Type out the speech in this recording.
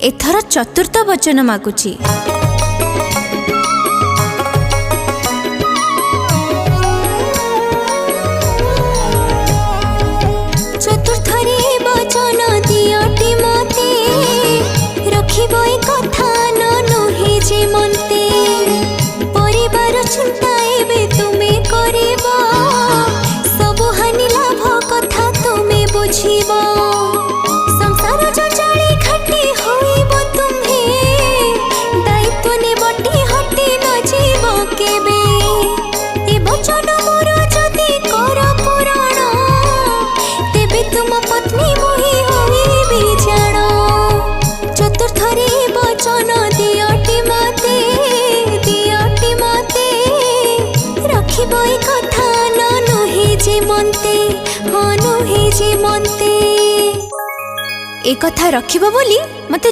एथर चतुर्थ वचन मागुची। चतुर्थरे वचन दियोटी मते रखिबो ए कथा न नहे जे मनते परिवार चिंता एबे तुमे करिबो सब हानि लाभ कथा तुमे बुझिबो संसार जो जाली घाटी होइबो तुम्हे दायित्व ने बटी हटी न जीवो केबे ए वचन मोर जदि कर पुराण तेबे तुम पत्नी मोहि होइबे जाण चतुर्थरे वचन दियोटी मते रखिबो ए कथा न नहे जे मनते हाँ नहे जे मनते ए कथा रखिबो बोली मते